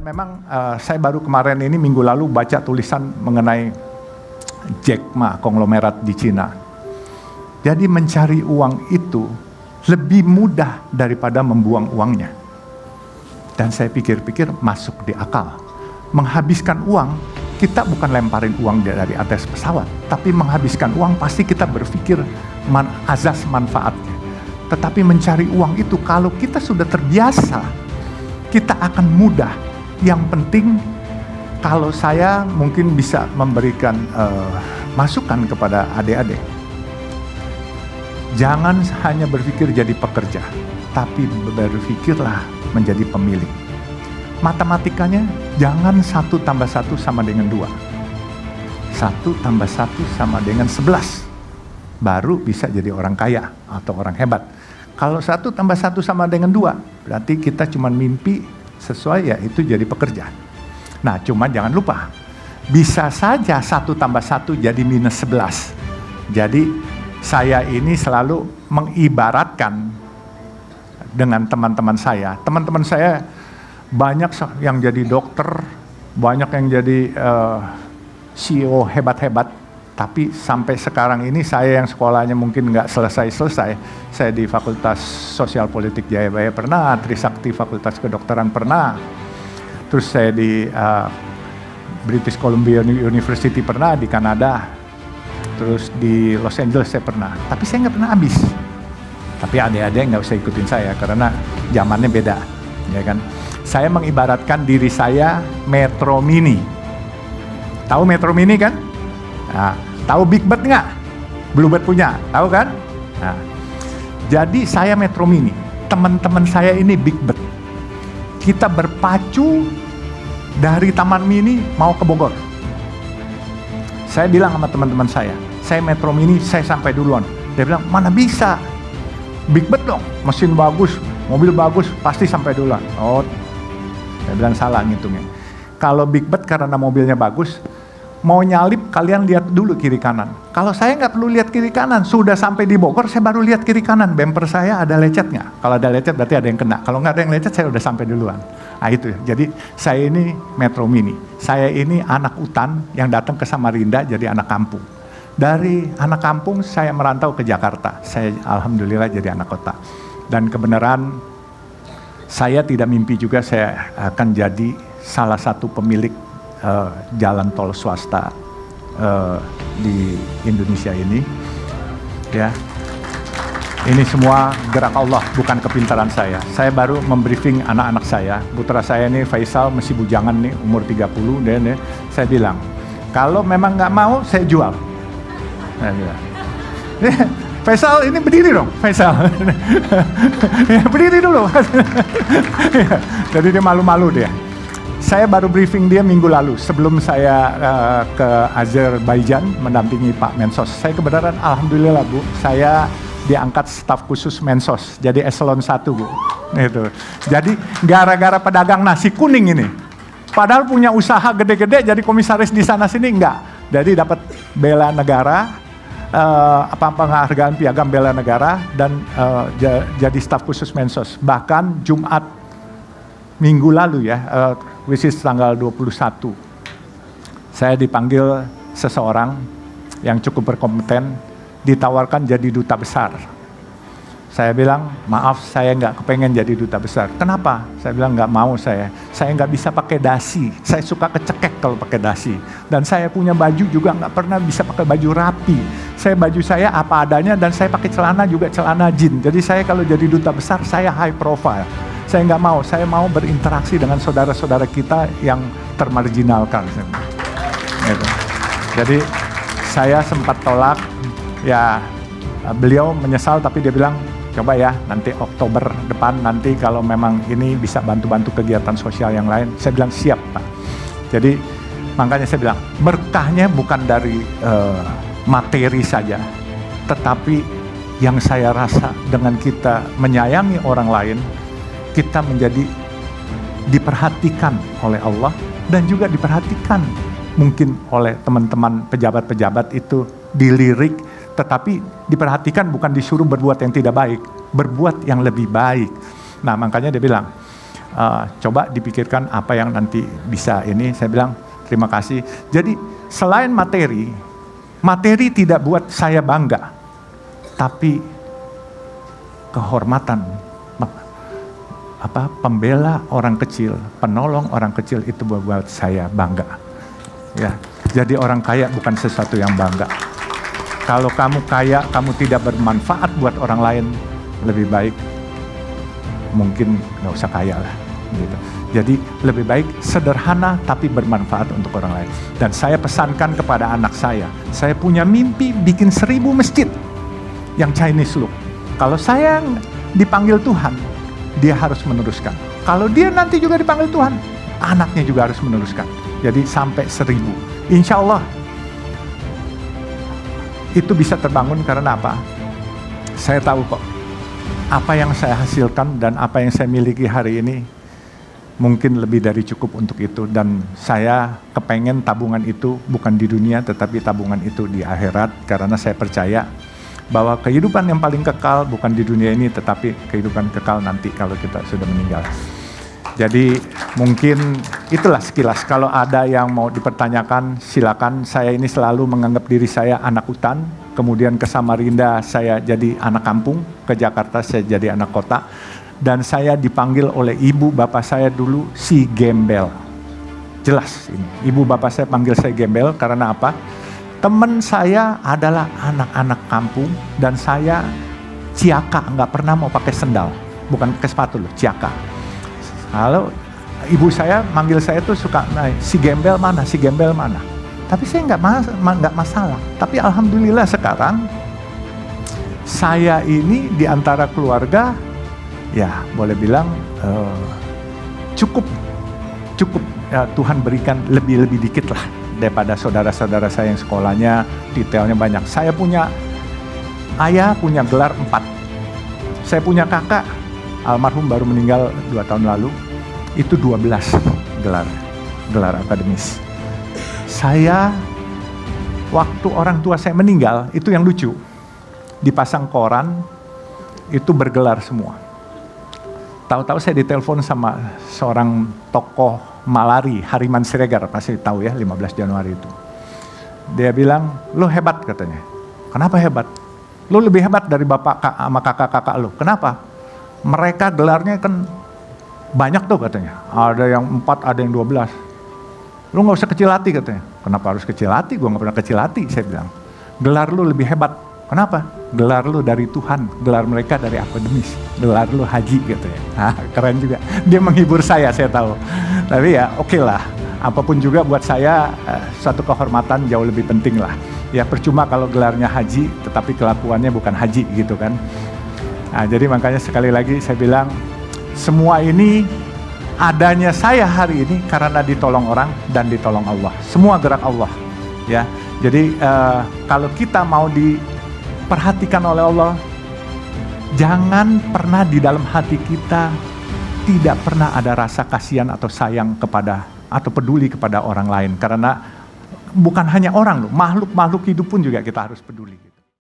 Memang saya baru kemarin ini minggu lalu baca tulisan mengenai Jack Ma, konglomerat di Cina. Jadi mencari uang itu lebih mudah daripada membuang uangnya. Dan saya pikir-pikir masuk di akal. Menghabiskan uang, kita bukan lemparin uang dari atas pesawat, tapi menghabiskan uang pasti kita berpikir azas manfaatnya. Tetapi mencari uang itu kalau kita sudah terbiasa, kita akan mudah. Yang penting kalau saya mungkin bisa memberikan masukan kepada adik-adik. Jangan hanya berpikir jadi pekerja, tapi berpikirlah menjadi pemilik. Matematikanya jangan 1 tambah 1 sama dengan 2. 1 tambah 1 sama dengan 11. Baru bisa jadi orang kaya atau orang hebat. Kalau 1 tambah 1 sama dengan 2, berarti kita cuma mimpi sesuai ya itu jadi pekerja. Nah cuma jangan lupa, bisa saja 1 tambah 1 jadi minus 11. Jadi saya ini selalu mengibaratkan dengan teman-teman saya. Teman-teman saya banyak yang jadi dokter, banyak yang jadi CEO hebat-hebat. Tapi sampai sekarang ini saya yang sekolahnya mungkin nggak selesai-selesai. Saya di Fakultas Sosial Politik Jayabaya pernah, Trisakti Fakultas Kedokteran pernah. Terus saya di British Columbia University pernah, di Kanada. Terus di Los Angeles saya pernah. Tapi saya nggak pernah habis. Tapi adik-adik nggak usah ikutin saya karena zamannya beda, ya kan? Saya mengibaratkan diri saya Metro Mini. Tahu Metro Mini kan? Nah, tahu Big Bird nggak? Bluebird punya, tahu kan? Nah, jadi saya Metro Mini, teman-teman saya ini Big Bird. Kita berpacu dari Taman Mini mau ke Bogor. Saya bilang sama teman-teman saya Metro Mini, saya sampai duluan. Dia bilang, mana bisa? Big Bird dong, mesin bagus, mobil bagus, pasti sampai duluan. Oh, saya bilang salah ngitungnya. Kalau Big Bird karena mobilnya bagus, mau nyalip kalian lihat dulu kiri kanan. Kalau saya nggak perlu lihat kiri kanan, sudah sampai di Bogor saya baru lihat kiri kanan. Bumper saya ada lecet nggak? Kalau ada lecet berarti ada yang kena. Kalau nggak ada yang lecet saya udah sampai duluan. Nah itu. Jadi saya ini Metro Mini. Saya ini anak hutan yang datang ke Samarinda jadi anak kampung. Dari anak kampung saya merantau ke Jakarta. Saya alhamdulillah jadi anak kota. Dan kebenaran saya tidak mimpi juga saya akan jadi salah satu pemilik jalan tol swasta di Indonesia ini, ya. Ini semua gerak Allah, bukan kepintaran saya. Saya baru membriefing anak-anak saya. Putra saya ini Faisal masih bujangan nih, umur 30, dan saya bilang, kalau memang nggak mau, saya jual. Saya bilang, Faisal ini berdiri dong, Faisal. Berdiri dulu. Jadi dia malu-malu dia. Saya baru briefing dia minggu lalu sebelum saya ke Azerbaijan mendampingi Pak Mensos. Saya kebenaran alhamdulillah Bu, saya diangkat staf khusus Mensos, jadi eselon 1 Bu. Itu. Jadi gara-gara pedagang nasi kuning ini, padahal punya usaha gede-gede jadi komisaris di sana sini enggak. Jadi dapat bela negara, penghargaan piagam bela negara dan jadi staf khusus Mensos. Bahkan Jumat minggu lalu ya, which is tanggal 21, saya dipanggil seseorang yang cukup berkompeten, ditawarkan jadi duta besar. Saya bilang, maaf saya nggak kepengen jadi duta besar. Kenapa? Saya bilang nggak mau saya nggak bisa pakai dasi, saya suka kecekek kalau pakai dasi. Dan saya punya baju juga nggak pernah bisa pakai baju rapi. Baju saya apa adanya dan saya pakai celana juga celana jean. Jadi saya kalau jadi duta besar, saya high profile. Saya nggak mau, saya mau berinteraksi dengan saudara-saudara kita yang termarginalkan. Gitu. Jadi saya sempat tolak, ya beliau menyesal tapi dia bilang, coba ya nanti Oktober depan nanti kalau memang ini bisa bantu-bantu kegiatan sosial yang lain. Saya bilang siap Pak. Jadi makanya saya bilang berkahnya bukan dari materi saja, tetapi yang saya rasa dengan kita menyayangi orang lain, kita menjadi diperhatikan oleh Allah dan juga diperhatikan mungkin oleh teman-teman pejabat-pejabat itu dilirik, tetapi diperhatikan bukan disuruh berbuat yang tidak baik, berbuat yang lebih baik. Nah makanya dia bilang, coba dipikirkan apa yang nanti bisa ini. Saya bilang terima kasih. Jadi selain materi tidak buat saya bangga, tapi kehormatan, pembela orang kecil, penolong orang kecil itu buat saya bangga. Ya, jadi orang kaya bukan sesuatu yang bangga. Kalau kamu kaya, kamu tidak bermanfaat buat orang lain, lebih baik mungkin nggak usah kaya lah. Gitu. Jadi lebih baik sederhana tapi bermanfaat untuk orang lain. Dan saya pesankan kepada anak saya punya mimpi bikin 1000 masjid yang Chinese look. Kalau saya dipanggil Tuhan, dia harus meneruskan. Kalau dia nanti juga dipanggil Tuhan, anaknya juga harus meneruskan. Jadi sampai 1000. Insya Allah itu bisa terbangun karena apa? Saya tahu kok, apa yang saya hasilkan dan apa yang saya miliki hari ini mungkin lebih dari cukup untuk itu. Dan saya kepengen tabungan itu bukan di dunia, tetapi tabungan itu di akhirat. Karena saya percaya bahwa kehidupan yang paling kekal bukan di dunia ini, tetapi kehidupan kekal nanti kalau kita sudah meninggal. Jadi mungkin itulah sekilas. Kalau ada yang mau dipertanyakan, silakan. Saya ini selalu menganggap diri saya anak hutan. Kemudian ke Samarinda saya jadi anak kampung. Ke Jakarta saya jadi anak kota. Dan saya dipanggil oleh ibu bapak saya dulu si gembel. Jelas ini. Ibu bapak saya panggil saya gembel karena apa? Teman saya adalah anak-anak kampung dan saya ciaka, nggak pernah mau pakai sendal. Bukan pakai sepatu loh, ciaka. Kalau ibu saya manggil saya tuh suka, si gembel mana, si gembel mana. Tapi saya nggak masalah. Tapi alhamdulillah sekarang saya ini di antara keluarga, ya boleh bilang cukup ya, Tuhan berikan lebih dikit lah daripada saudara-saudara saya yang sekolahnya detailnya banyak. Saya punya ayah punya gelar 4. Saya punya kakak almarhum baru meninggal 2 tahun lalu, itu 12 gelar akademis. Saya waktu orang tua saya meninggal itu yang lucu, dipasang koran itu bergelar semua. Tahu-tahu saya ditelepon sama seorang tokoh Malari, Hariman Siregar, pasti tahu ya, 15 Januari itu. Dia bilang, lo hebat katanya. Kenapa hebat? Lo lebih hebat dari bapak sama kakak-kakak lo. Kenapa? Mereka gelarnya kan banyak tuh katanya. Ada yang 4, ada yang 12. Lo gak usah kecil hati katanya. Kenapa harus kecil hati? Gue gak pernah kecil hati, saya bilang. Gelar lo lebih hebat. Kenapa? Gelar lu dari Tuhan, gelar mereka dari akademis, gelar lu haji katanya. Keren juga. Dia menghibur saya tahu. Tapi ya oke lah, apapun juga buat saya suatu kehormatan jauh lebih penting lah. Ya percuma kalau gelarnya haji, tetapi kelakuannya bukan haji gitu kan. Nah, jadi makanya sekali lagi saya bilang, semua ini adanya saya hari ini karena ditolong orang dan ditolong Allah. Semua gerak Allah. Ya, jadi kalau kita mau diperhatikan oleh Allah, jangan pernah di dalam hati kita tidak pernah ada rasa kasihan atau sayang kepada atau peduli kepada orang lain. Karena bukan hanya orang loh, makhluk hidup pun juga kita harus peduli.